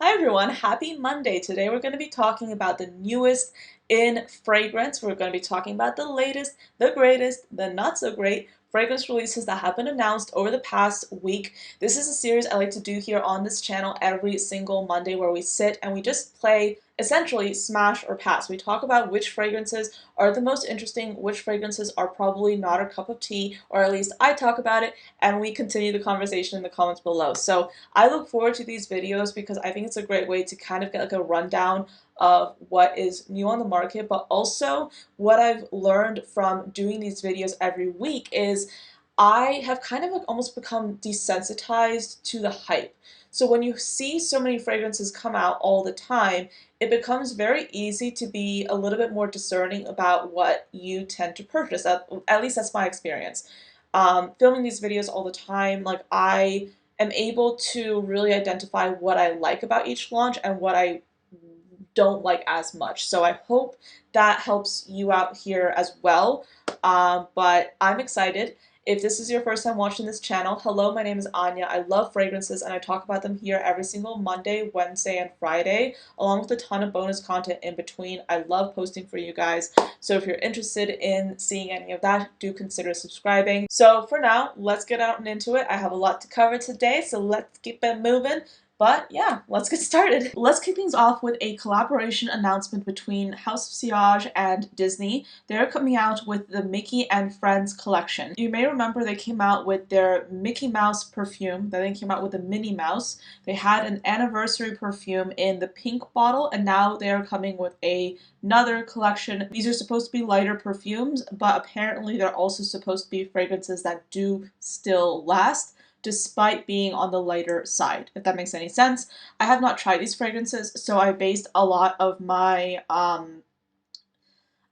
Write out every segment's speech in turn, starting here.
Hi everyone, happy Monday. Today we're going to be talking about the newest in fragrance. We're going to be talking about the latest, the greatest, the not so great fragrance releases that have been announced over the past week. This is a series I like to do here on this channel every single Monday where we sit and we just play essentially smash or pass. We talk about which fragrances are the most interesting, which fragrances are probably not our cup of tea, or at least I talk about it, and we continue the conversation in the comments below. So I look forward to these videos because I think it's a great way to kind of get like a rundown of what is new on the market, but also what I've learned from doing these videos every week is I have kind of like almost become desensitized to the hype. So when you see so many fragrances come out all the time, it becomes very easy to be a little bit more discerning about what you tend to purchase. At least that's my experience. Filming these videos all the time, like I am able to really identify what I like about each launch and what I don't like as much. So I hope that helps you out here as well. But I'm excited. If this is your first time watching this channel, hello, my name is Anya. I love fragrances and I talk about them here every single Monday, Wednesday, and Friday, along with a ton of bonus content in between. I love posting for you guys. So if you're interested in seeing any of that, do consider subscribing. So for now, let's get out and into it. I have a lot to cover today, so let's keep it moving. But yeah, let's get started. Let's kick things off with a collaboration announcement between House of Sillage and Disney. They're coming out with the Mickey and Friends collection. You may remember they came out with their Mickey Mouse perfume, then they came out with the Minnie Mouse. They had an anniversary perfume in the pink bottle, and now they're coming with another collection. These are supposed to be lighter perfumes, but apparently they're also supposed to be fragrances that do still last, despite being on the lighter side, if that makes any sense. I have not tried these fragrances, so I based a lot of my,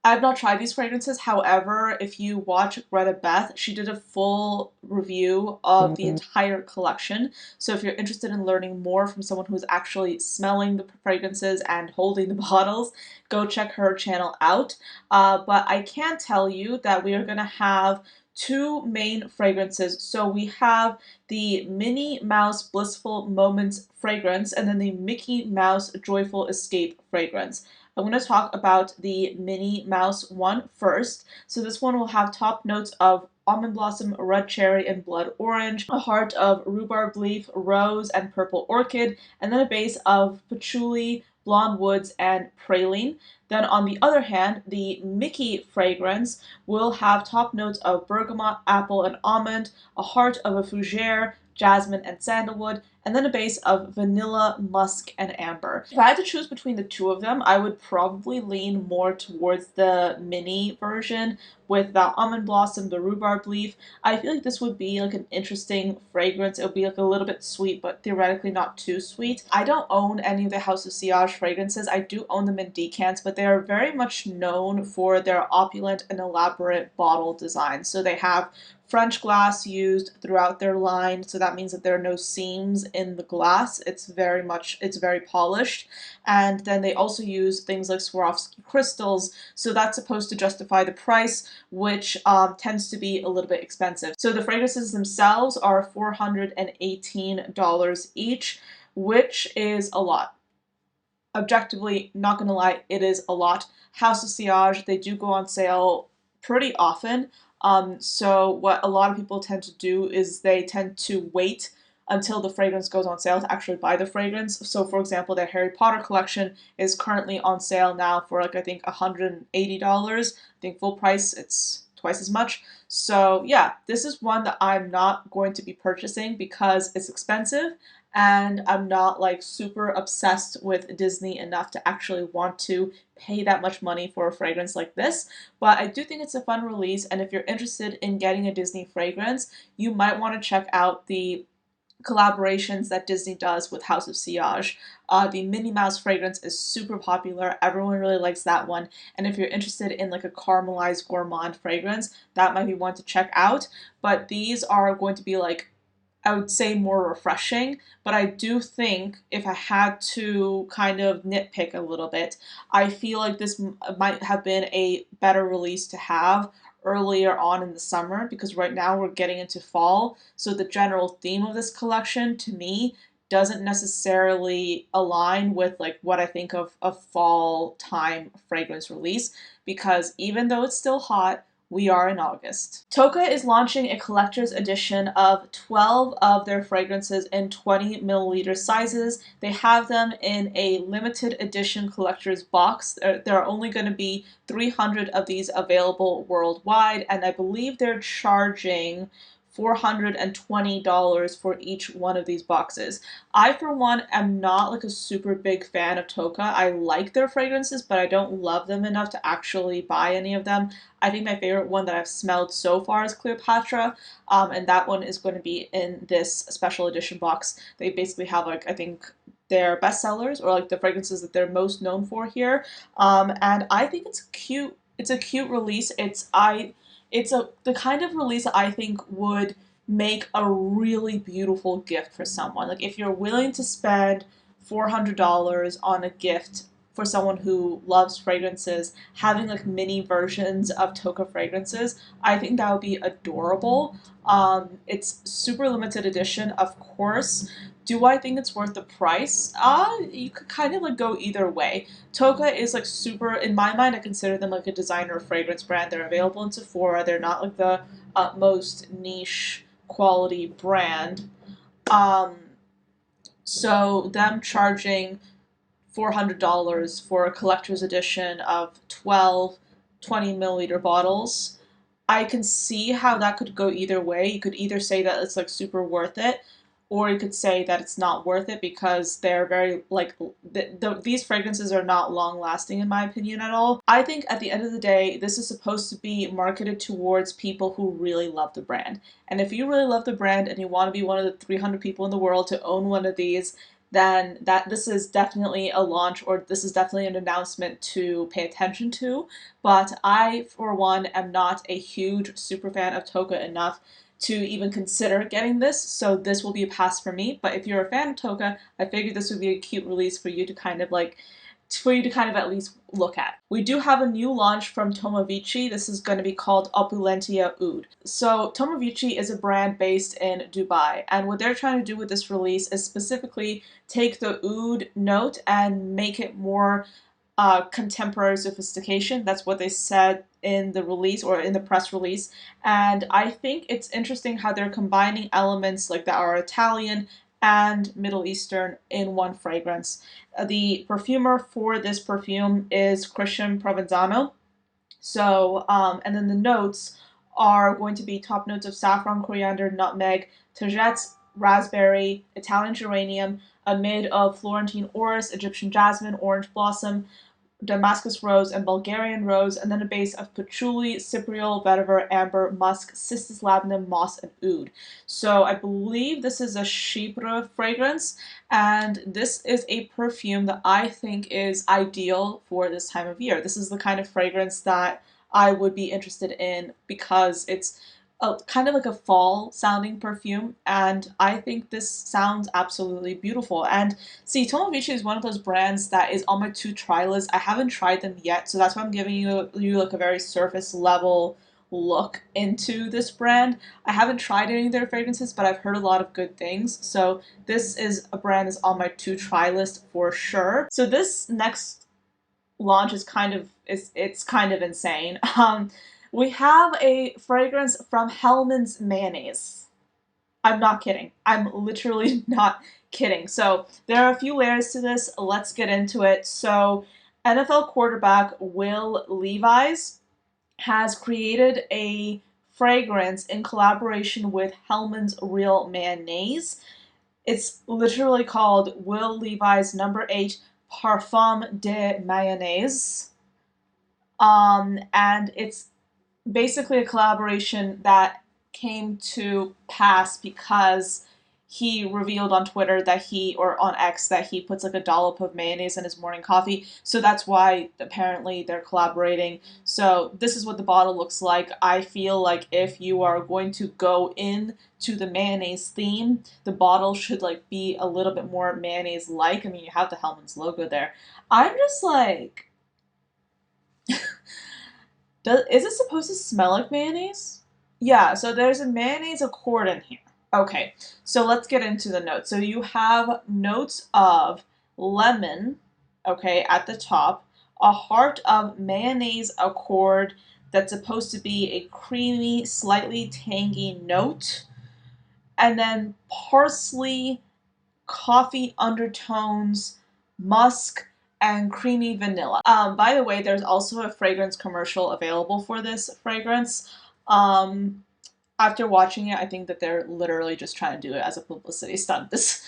I've not tried these fragrances. However, if you watch Greta Beth, she did a full review of the entire collection. So if you're interested in learning more from someone who's actually smelling the fragrances and holding the bottles, go check her channel out. But I can tell you that we are going to have two main fragrances. So we have the Minnie Mouse Blissful Moments fragrance and then the Mickey Mouse Joyful Escape fragrance. I'm going to talk about the Minnie Mouse one first. So this one will have top notes of almond blossom, red cherry, and blood orange, a heart of rhubarb leaf, rose, and purple orchid, and then a base of patchouli, blonde woods, and praline. Then on the other hand, the Mickey fragrance will have top notes of bergamot, apple, and almond, a heart of a fougere, jasmine, and sandalwood, and then a base of vanilla, musk, and amber. If I had to choose between the two of them, I would probably lean more towards the mini version with the almond blossom, the rhubarb leaf. I feel like this would be like an interesting fragrance. It would be like a little bit sweet, but theoretically not too sweet. I don't own any of the House of Sillage fragrances. I do own them in decants, but they are very much known for their opulent and elaborate bottle design. So they have French glass used throughout their line, so that means that there are no seams in the glass. It's very polished. And then they also use things like Swarovski crystals, so that's supposed to justify the price, which tends to be a little bit expensive. So the fragrances themselves are $418 each, which is a lot. Objectively, not gonna lie, it is a lot. House of Sillage, they do go on sale pretty often. So what a lot of people tend to do is they tend to wait until the fragrance goes on sale to actually buy the fragrance. So for example, their Harry Potter collection is currently on sale now for like I think $180. I think full price it's twice as much. So yeah, this is one that I'm not going to be purchasing because it's expensive and I'm not like super obsessed with Disney enough to actually want to pay that much money for a fragrance like this. But I do think it's a fun release, and if you're interested in getting a Disney fragrance, you might want to check out the collaborations that Disney does with House of Sillage. The Minnie Mouse fragrance is super popular. Everyone really likes that one. And if you're interested in like a caramelized gourmand fragrance, that might be one to check out. But these are going to be like, I would say, more refreshing, but I do think if I had to kind of nitpick a little bit, I feel like this might have been a better release to have earlier on in the summer, because right now we're getting into fall, so the general theme of this collection to me doesn't necessarily align with like what I think of a fall time fragrance release, because even though it's still hot, we are in August. Tocca is launching a collector's edition of 12 of their fragrances in 20 milliliter sizes. They have them in a limited edition collector's box. There are only going to be 300 of these available worldwide, and I believe they're charging $420 for each one of these boxes. I, for one, am not like a super big fan of Tocca. I like their fragrances, but I don't love them enough to actually buy any of them. I think my favorite one that I've smelled so far is Cleopatra, and that one is going to be in this special edition box. They basically have, like, I think their best sellers, or like the fragrances that they're most known for here. And I think it's cute. It's a cute release. It's the kind of release that I think would make a really beautiful gift for someone. Like, if you're willing to spend $400 on a gift for someone who loves fragrances, having like mini versions of Tocca fragrances, I think that would be adorable. It's super limited edition, of course. Do I think it's worth the price? You could kind of like go either way. Tocca is like super, in my mind, I consider them like a designer fragrance brand. They're available in Sephora. They're not like the most niche quality brand. Um, so them charging $400 for a collector's edition of 12 20 milliliter bottles, I can see how that could go either way. You could either say that it's like super worth it, or you could say that it's not worth it because they're very like these fragrances are not long lasting in my opinion at all. I think at the end of the day, this is supposed to be marketed towards people who really love the brand. And if you really love the brand and you want to be one of the 300 people in the world to own one of these, then this is definitely a launch, or this is definitely an announcement to pay attention to. But I, for one, am not a huge super fan of Tocca enough to even consider getting this, so this will be a pass for me. But if you're a fan of Tocca, I figured this would be a cute release for you to kind of like at least look at. We do have a new launch from Tomavicci. This is going to be called Opulentia Oud. So Tomavicci is a brand based in Dubai, and what they're trying to do with this release is specifically take the oud note and make it more contemporary sophistication. That's what they said in the release, or in the press release. And I think it's interesting how they're combining elements like that are Italian and Middle Eastern in one fragrance. The perfumer for this perfume is Christian Provenzano. So, and then the notes are going to be top notes of saffron, coriander, nutmeg, tagettes, raspberry, Italian geranium, a mid of Florentine orris, Egyptian jasmine, orange blossom, Damascus rose, and Bulgarian rose, and then a base of patchouli, cypriol, vetiver, amber, musk, cistus labdanum, moss, and oud. So I believe this is a Chypre fragrance, and this is a perfume that I think is ideal for this time of year. This is the kind of fragrance that I would be interested in because it's kind of like a fall sounding perfume, and I think this sounds absolutely beautiful. And see, Tomavicci is one of those brands that is on my to try list. I haven't tried them yet, so that's why I'm giving you like a very surface level look into this brand. I haven't tried any of their fragrances, but I've heard a lot of good things, so this is a brand that's on my to try list for sure. So this next launch is it's kind of insane. We have a fragrance from Hellmann's Mayonnaise. I'm not kidding. I'm literally not kidding. So there are a few layers to this. Let's get into it. So NFL quarterback Will Levis has created a fragrance in collaboration with Hellmann's Real Mayonnaise. It's literally called Will Levis Number 8 Parfums de Mayonnaise. And it's basically a collaboration that came to pass because he revealed on Twitter that or on X, that he puts like a dollop of mayonnaise in his morning coffee. So that's why apparently they're collaborating. So this is what the bottle looks like. I feel like if you are going to go in to the mayonnaise theme, the bottle should like be a little bit more mayonnaise-like. I mean, you have the Hellmann's logo there. I'm just like, is it supposed to smell like mayonnaise? Yeah, so there's a mayonnaise accord in here. Okay, so let's get into the notes. So you have notes of lemon, okay, at the top, a heart of mayonnaise accord that's supposed to be a creamy, slightly tangy note, and then parsley, coffee undertones, musk, and creamy vanilla. By the way, there's also a fragrance commercial available for this fragrance. Um, After watching it, I think that they're literally just trying to do it as a publicity stunt. This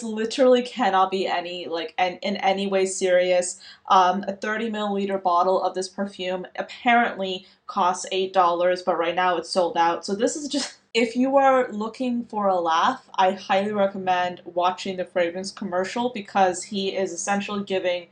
literally cannot be any like in any way serious. A 30 milliliter bottle of this perfume apparently costs $8, but right now it's sold out. So this is just if you are looking for a laugh, I highly recommend watching the fragrance commercial because he is essentially giving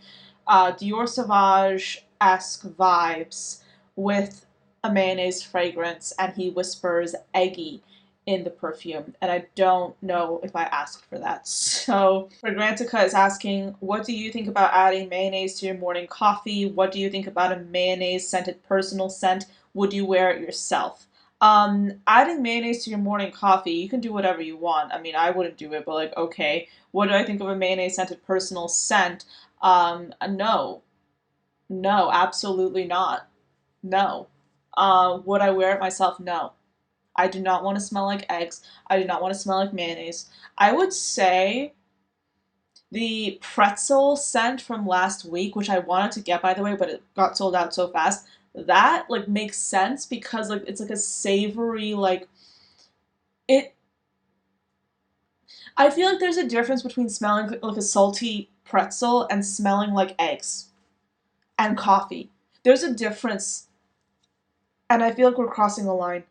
Dior Sauvage-esque vibes with a mayonnaise fragrance, and he whispers eggy in the perfume, and I don't know if I asked for that. So Fragrantica is asking, what do you think about adding mayonnaise to your morning coffee? What do you think about a mayonnaise scented personal scent? Would you wear it yourself? Adding mayonnaise to your morning coffee, you can do whatever you want. I mean, I wouldn't do it, but like, okay, what do I think of a mayonnaise scented personal scent? No, no, absolutely not. No. Would I wear it myself? No. I do not want to smell like eggs. I do not want to smell like mayonnaise. I would say the pretzel scent from last week, which I wanted to get by the way, but it got sold out so fast. That like makes sense because like it's like a savory like it. I feel like there's a difference between smelling like a salty pretzel and smelling like eggs and coffee. There's a difference, and I feel like we're crossing a line.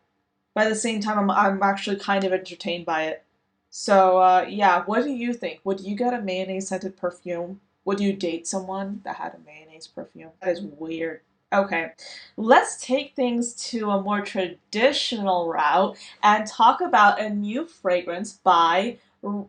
But at the same time, I'm actually kind of entertained by it. So, yeah, what do you think? Would you get a mayonnaise scented perfume? Would you date someone that had a mayonnaise perfume? That is weird. Okay, let's take things to a more traditional route and talk about a new fragrance by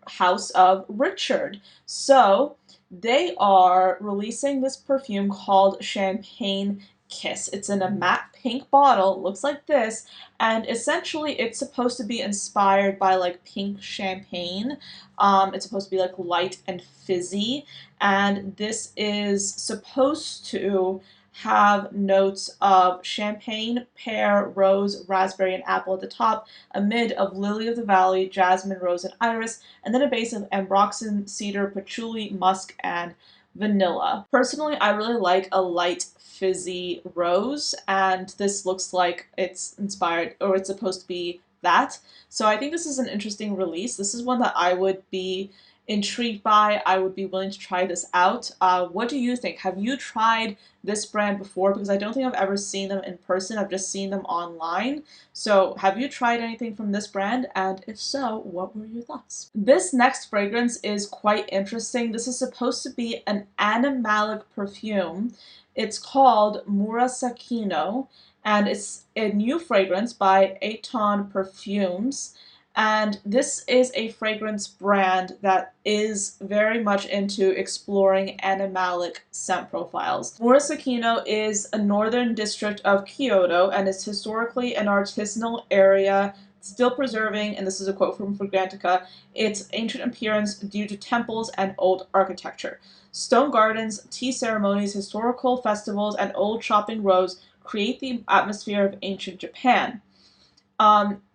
House of Richard. So, they are releasing this perfume called Champagne Kiss. It's in a matte pink bottle, looks like this, and essentially it's supposed to be inspired by like pink champagne. It's supposed to be like light and fizzy, and this is supposed to have notes of champagne, pear, rose, raspberry, and apple at the top, a mid of lily of the valley, jasmine, rose, and iris, and then a base of ambroxan, cedar, patchouli, musk, and vanilla. Personally, I really like a light fizzy rose, and this looks like it's inspired or it's supposed to be that. So I think this is an interesting release. This is one that I would be intrigued by. I would be willing to try this out. What do you think? Have you tried this brand before? Because I don't think I've ever seen them in person. I've just seen them online. So have you tried anything from this brand? And if so, what were your thoughts? This next fragrance is quite interesting. This is supposed to be an animalic perfume. It's called Murasakino, and it's a new fragrance by Aon Perfumes. And this is a fragrance brand that is very much into exploring animalic scent profiles. Murasakino is a northern district of Kyoto and is historically an artisanal area still preserving, and this is a quote from Fragrantica, its ancient appearance due to temples and old architecture. Stone gardens, tea ceremonies, historical festivals, and old shopping rows create the atmosphere of ancient Japan.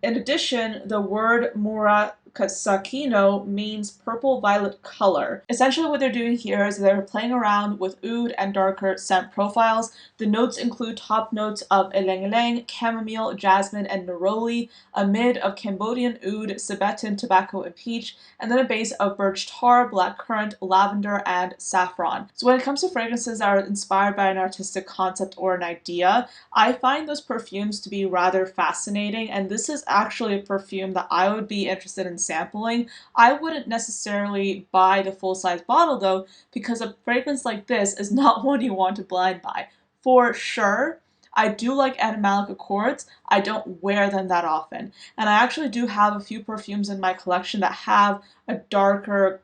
In addition, the word Murasakino means purple-violet color. Essentially what they're doing here is they're playing around with oud and darker scent profiles. The notes include top notes of ylang-ylang, chamomile, jasmine, and neroli, a mid of Cambodian oud, Tibetan tobacco, and peach, and then a base of birch tar, blackcurrant, lavender, and saffron. So when it comes to fragrances that are inspired by an artistic concept or an idea, I find those perfumes to be rather fascinating, and this is actually a perfume that I would be interested in sampling. I wouldn't necessarily buy the full-size bottle though, because a fragrance like this is not one you want to blind buy. For sure, I do like animalic accords. I don't wear them that often. And I actually do have a few perfumes in my collection that have a darker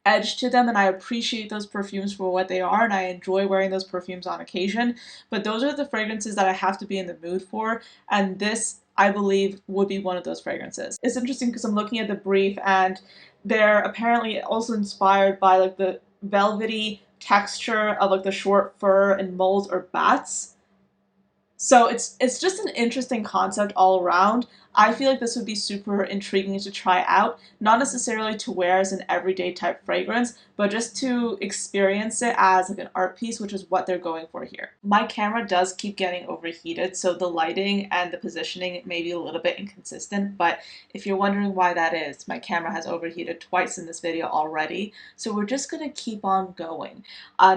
edge to them, and I appreciate those perfumes for what they are, and I enjoy wearing those perfumes on occasion. But those are the fragrances that I have to be in the mood for, and this, I believe, would be one of those fragrances. It's interesting because I'm looking at the brief, and they're apparently also inspired by like the velvety texture of like the short fur and moles or bats. So it's just an interesting concept all around. I feel like this would be super intriguing to try out, not necessarily to wear as an everyday type fragrance, but just to experience it as like an art piece, which is what they're going for here. My camera does keep getting overheated, so the lighting and the positioning may be a little bit inconsistent, but if you're wondering why that is, my camera has overheated twice in this video already, so we're just gonna keep on going.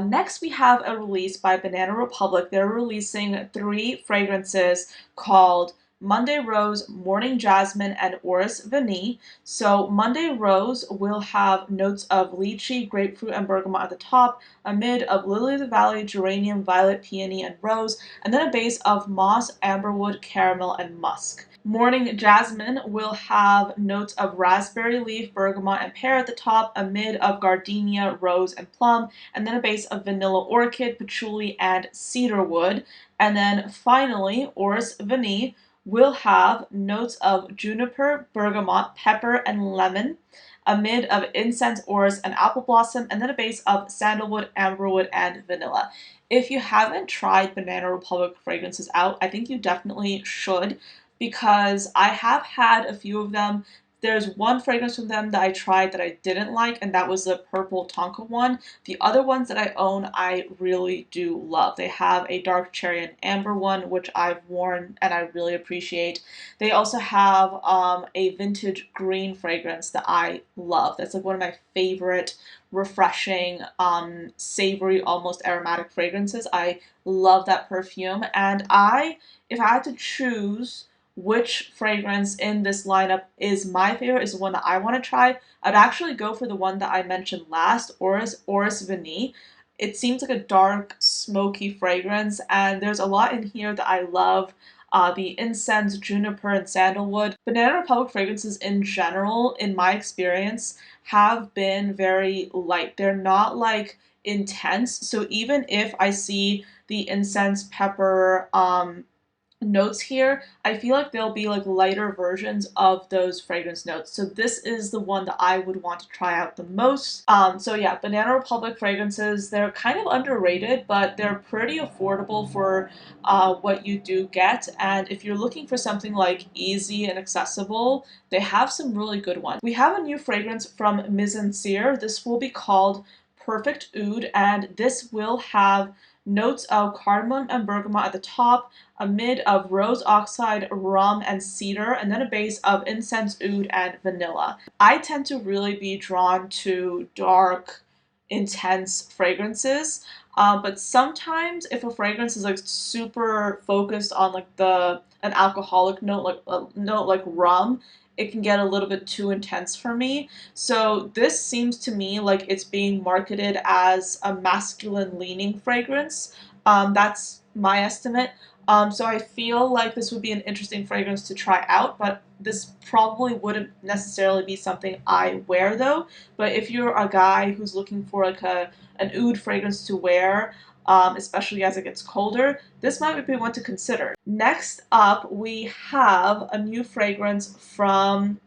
Next, we have a release by Banana Republic. They're releasing 3 fragrances called Monday Rose, Morning Jasmine, and Orris Vanille. So Monday Rose will have notes of lychee, grapefruit, and bergamot at the top, a mid of lily of the valley, geranium, violet, peony, and rose, and then a base of moss, amberwood, caramel, and musk. Morning Jasmine will have notes of raspberry leaf, bergamot, and pear at the top, a mid of gardenia, rose, and plum, and then a base of vanilla orchid, patchouli, and cedarwood. And then finally, Orris Vanille will have notes of juniper, bergamot, pepper, and lemon, a mid of incense, orris, and apple blossom, and then a base of sandalwood, amberwood, and vanilla. If you haven't tried Banana Republic fragrances out, I think you definitely should, because I have had a few of them. There's one fragrance from them that I tried that I didn't like, and that was the purple tonka one. The other ones that I own, I really do love. They have a dark cherry and amber one, which I've worn and I really appreciate. They also have a vintage green fragrance that I love. That's like one of my favorite refreshing, savory, almost aromatic fragrances. I love that perfume, and if I had to choose which fragrance in this lineup is my favorite, is the one that I want to try, I'd actually go for the one that I mentioned last, Orris Vanille. It seems like a dark, smoky fragrance, and there's a lot in here that I love. The incense, juniper, and sandalwood. Banana Republic fragrances in general, in my experience, have been very light. They're not like intense, so even if I see the incense, pepper, notes here, I feel like they'll be like lighter versions of those fragrance notes. So this is the one that I would want to try out the most. So yeah, Banana Republic fragrances, they're kind of underrated, but they're pretty affordable for what you do get. And if you're looking for something like easy and accessible, they have some really good ones. We have a new fragrance from Mizensir. This will be called Perfect Oud, and this will have notes of cardamom and bergamot at the top, a mid of rose oxide, rum, and cedar, and then a base of incense, oud, and vanilla. I tend to really be drawn to dark, intense fragrances, but sometimes if a fragrance is like super focused on like an alcoholic note, like a note like rum, it can get a little bit too intense for me. So this seems to me like it's being marketed as a masculine leaning fragrance. That's my estimate. So I feel like this would be an interesting fragrance to try out, but this probably wouldn't necessarily be something I wear though. But if you're a guy who's looking for like an oud fragrance to wear, especially as it gets colder, this might be one to consider. Next up, we have a new fragrance from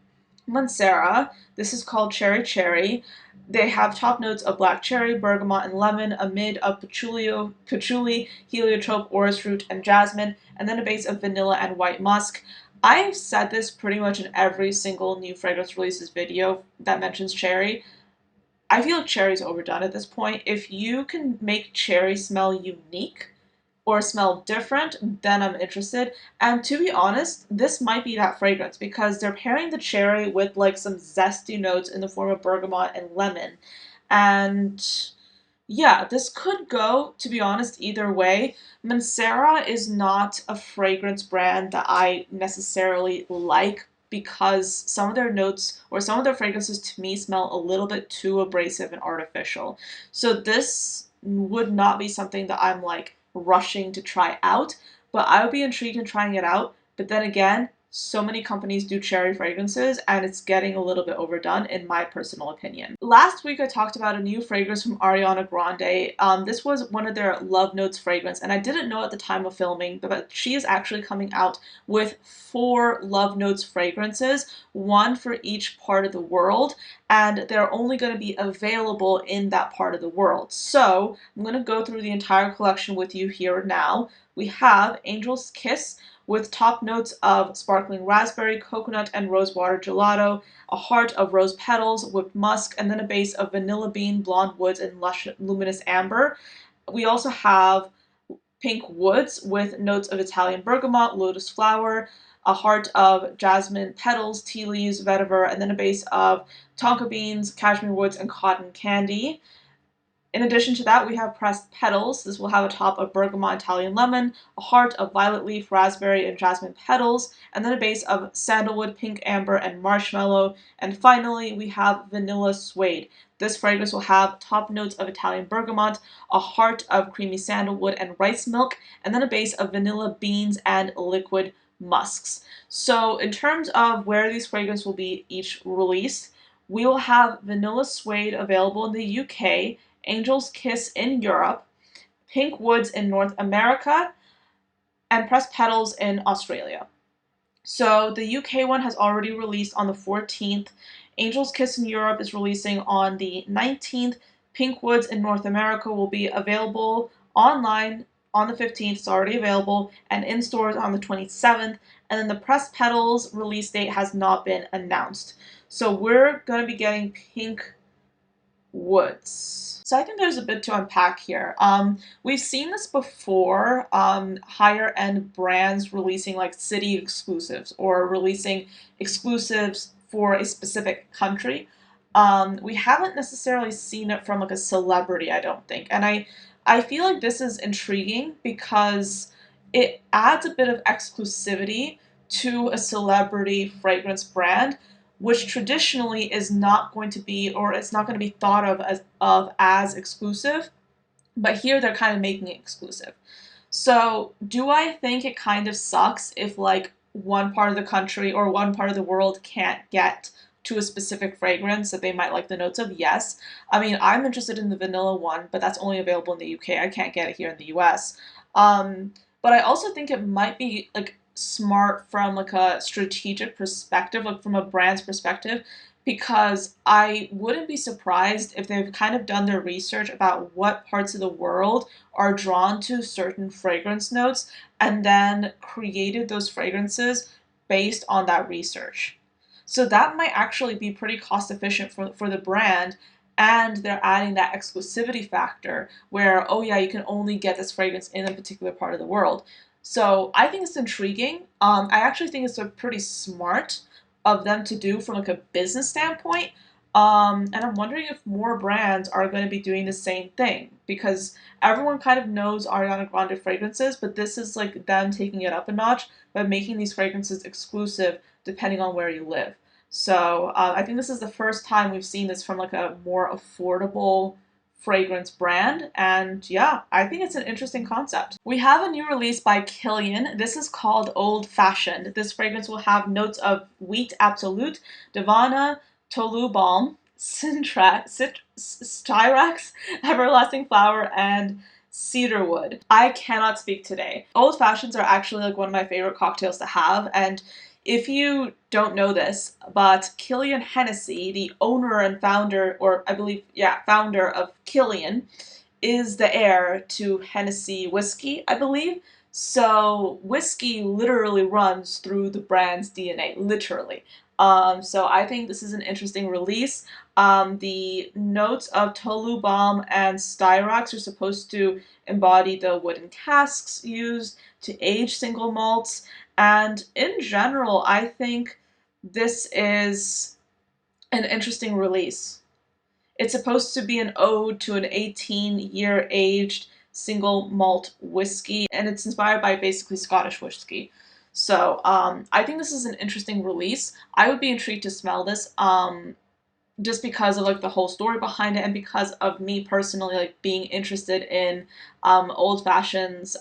Mancera. This is called Cherry Cherry. They have top notes of black cherry, bergamot, and lemon, a mid of patchouli, heliotrope, orris root, and jasmine, and then a base of vanilla and white musk. I've said this pretty much in every single new fragrance releases video that mentions cherry. I feel like cherry's overdone at this point. If you can make cherry smell unique or smell different, then I'm interested. And to be honest, this might be that fragrance because they're pairing the cherry with like some zesty notes in the form of bergamot and lemon. And yeah, this could go, to be honest, either way. Mancera is not a fragrance brand that I necessarily like because some of their notes or some of their fragrances to me smell a little bit too abrasive and artificial. So this would not be something that I'm like rushing to try out, but I would be intrigued in trying it out. But then again, so many companies do cherry fragrances, and it's getting a little bit overdone in my personal opinion. Last week I talked about a new fragrance from Ariana Grande. This was one of their Love Notes fragrance, and I didn't know at the time of filming, but she is actually coming out with 4 Love Notes fragrances, one for each part of the world, and they're only going to be available in that part of the world. So I'm going to go through the entire collection with you here now. We have Angel's Kiss with top notes of sparkling raspberry, coconut, and rosewater gelato, a heart of rose petals, whipped musk, and then a base of vanilla bean, blonde woods, and lush luminous amber. We also have Pink Woods with notes of Italian bergamot, lotus flower, a heart of jasmine petals, tea leaves, vetiver, and then a base of tonka beans, cashmere woods, and cotton candy. In addition to that, we have pressed petals. This will have a top of bergamot, Italian lemon, a heart of violet leaf, raspberry, and jasmine petals, and then a base of sandalwood, pink amber, and marshmallow. And finally, we have vanilla suede. This fragrance will have top notes of Italian bergamot, a heart of creamy sandalwood and rice milk, and then a base of vanilla beans and liquid musks. So in terms of where these fragrances will be each released, we will have vanilla suede available in the UK, Angel's Kiss in Europe, Pink Woods in North America, and Pressed Petals in Australia. So the UK one has already released on the 14th. Angel's Kiss in Europe is releasing on the 19th. Pink Woods in North America will be available online on the 15th. It's already available, and in stores on the 27th. And then the Pressed Petals release date has not been announced. So we're going to be getting Pink Woods. So I think there's a bit to unpack here. We've seen this before, higher end brands releasing like city exclusives or releasing exclusives for a specific country. We haven't necessarily seen it from like a celebrity, I don't think. And I feel like this is intriguing because it adds a bit of exclusivity to a celebrity fragrance brand, which traditionally is not going to be, or it's not going to be thought of as exclusive, but here they're kind of making it exclusive. So do I think it kind of sucks if like one part of the country or one part of the world can't get to a specific fragrance that they might like the notes of? Yes. I mean, I'm interested in the vanilla one, but that's only available in the UK. I can't get it here in the US. But I also think it might be like smart from like a strategic perspective, like from a brand's perspective, because I wouldn't be surprised if they've kind of done their research about what parts of the world are drawn to certain fragrance notes and then created those fragrances based on that research. So that might actually be pretty cost efficient for the brand, and they're adding that exclusivity factor where, oh yeah, you can only get this fragrance in a particular part of the world. So I think it's intriguing. I actually think it's a pretty smart of them to do from like a business standpoint. And I'm wondering if more brands are going to be doing the same thing, because everyone kind of knows Ariana Grande fragrances, but this is like them taking it up a notch by making these fragrances exclusive depending on where you live. So I think this is the first time we've seen this from like a more affordable fragrance brand, and yeah, I think it's an interesting concept. We have a new release by Killian. This is called Old Fashioned. This fragrance will have notes of wheat absolute, Davana, Tolu balm, styrax, everlasting flower, and cedarwood. I cannot speak today. Old Fashions are actually like one of my favorite cocktails to have, and if you don't know this, but Killian Hennessy, the owner and founder, or I believe, yeah, founder of Killian, is the heir to Hennessy whiskey, I believe. So whiskey literally runs through the brand's DNA, literally. So I think this is an interesting release. The notes of Tolu balm and styrax are supposed to embody the wooden casks used to age single malts. And in general, I think this is an interesting release. It's supposed to be an ode to an 18-year aged single malt whiskey, and it's inspired by basically Scottish whiskey. So I think this is an interesting release. I would be intrigued to smell this, just because of like the whole story behind it, and because of me personally like being interested in old fashions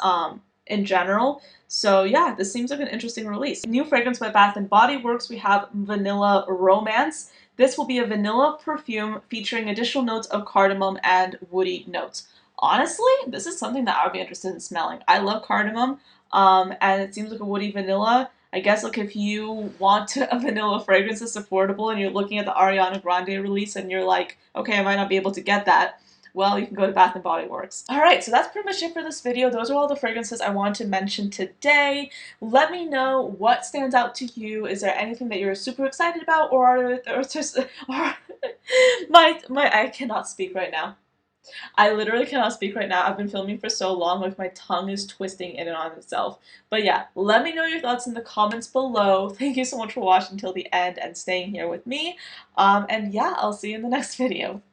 in general. So yeah, this seems like an interesting release. New fragrance by Bath & Body Works, we have Vanilla Romance. This will be a vanilla perfume featuring additional notes of cardamom and woody notes. Honestly, this is something that I would be interested in smelling. I love cardamom, and it seems like a woody vanilla. I guess like if you want a vanilla fragrance that's affordable and you're looking at the Ariana Grande release and you're like, okay, I might not be able to get that, well, you can go to Bath & Body Works. Alright, so that's pretty much it for this video. Those are all the fragrances I wanted to mention today. Let me know what stands out to you. Is there anything that you're super excited about, or are there just I cannot speak right now. I literally cannot speak right now. I've been filming for so long, like my tongue is twisting in and on itself. But yeah, let me know your thoughts in the comments below. Thank you so much for watching until the end and staying here with me. And yeah, I'll see you in the next video.